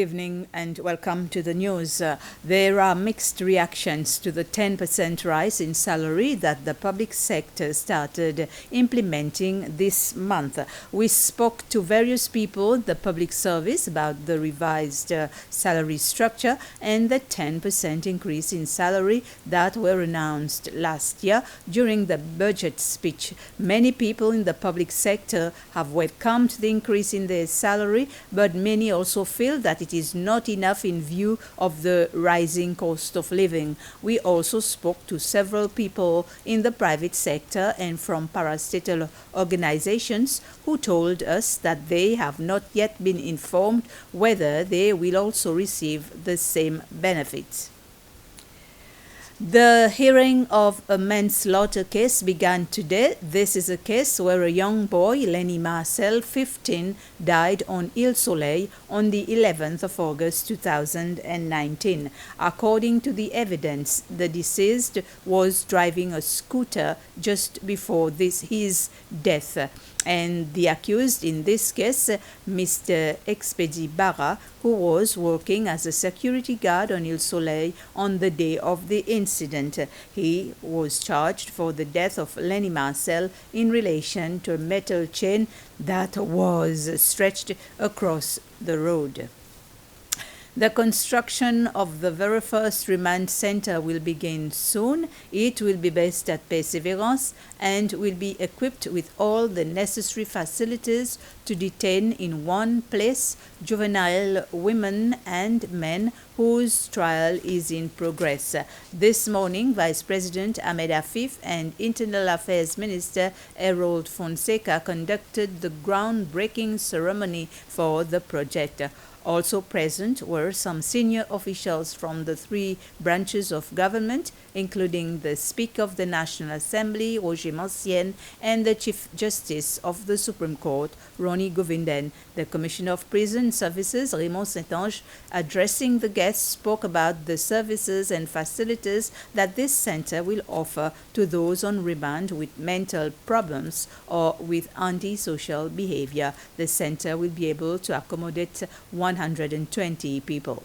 evening and welcome to the news. There are mixed reactions to the 10% rise in salary that the public sector started implementing this month. We spoke to various people in the public service about the revised salary structure and the 10% increase in salary that were announced last year during the budget speech. Many people in the public sector have welcomed the increase in their salary, but many also feel that it is not enough in view of the rising cost of living. We also spoke to several people in the private sector and from parastatal organizations who told us that they have not yet been informed whether they will also receive the same benefits. The hearing of a manslaughter case began today. This is a case where a young boy, Lenny Marcel, 15, died on Ile Soleil on the 11th of August 2019. According to the evidence, the deceased was driving a scooter just before his death. And the accused in this case, Mr. Expedi Barra, who was working as a security guard on Ile Soleil on the day of the incident. He was charged for the death of Lenny Marcel in relation to a metal chain that was stretched across the road. The construction of the very first remand center will begin soon. It will be based at Perseverance and will be equipped with all the necessary facilities to detain in one place juvenile women and men whose trial is in progress. This morning, Vice President Ahmed Afif and Internal Affairs Minister Harold Fonseca conducted the groundbreaking ceremony for the project. Also present were some senior officials from the three branches of government, including the Speaker of the National Assembly, Roger Mancienne, and the Chief Justice of the Supreme Court, Ronnie Govinden. The Commissioner of Prison Services, Raymond Saint-Ange, addressing the guests, spoke about the services and facilities that this center will offer to those on remand with mental problems or with antisocial behavior. The center will be able to accommodate 120 people.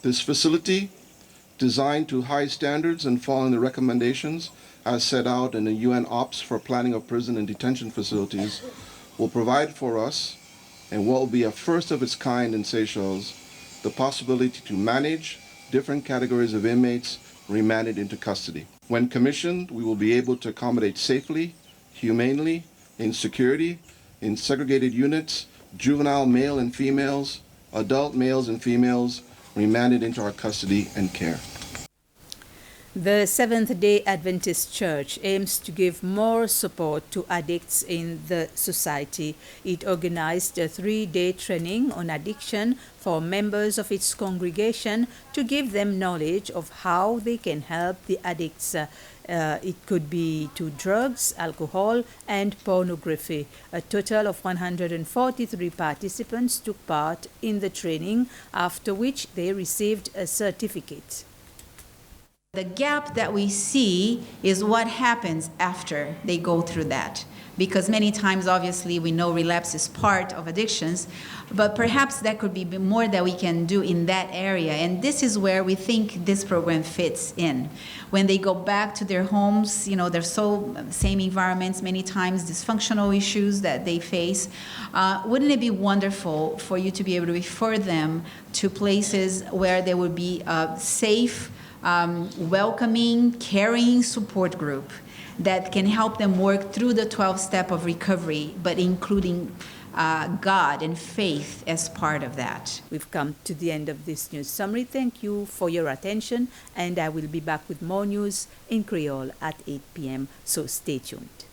This facility, designed to high standards and following the recommendations as set out in the UN OPS for planning of prison and detention facilities, will provide for us, and what will be a first of its kind in Seychelles, the possibility to manage different categories of inmates remanded into custody. When commissioned, we will be able to accommodate safely, humanely, in security, in segregated units, juvenile male and females, adult males and females remanded into our custody and care. The Seventh-day Adventist Church aims to give more support to addicts in the society. It organized a 3-day training on addiction for members of its congregation to give them knowledge of how they can help the addicts. It could be to drugs, alcohol, and pornography. A total of 143 participants took part in the training, after which they received a certificate. The gap that we see is what happens after they go through that. Because many times, obviously, we know relapse is part of addictions, but perhaps there could be more that we can do in that area. And this is where we think this program fits in. When they go back to their homes, they're so same environments, many times dysfunctional issues that they face. Wouldn't it be wonderful for you to be able to refer them to places where there would be a safe, welcoming, caring support group that can help them work through the 12-step of recovery, but including God and faith as part of that. We've come to the end of this news summary. Thank you for your attention, and I will be back with more news in Creole at 8 p.m., so stay tuned.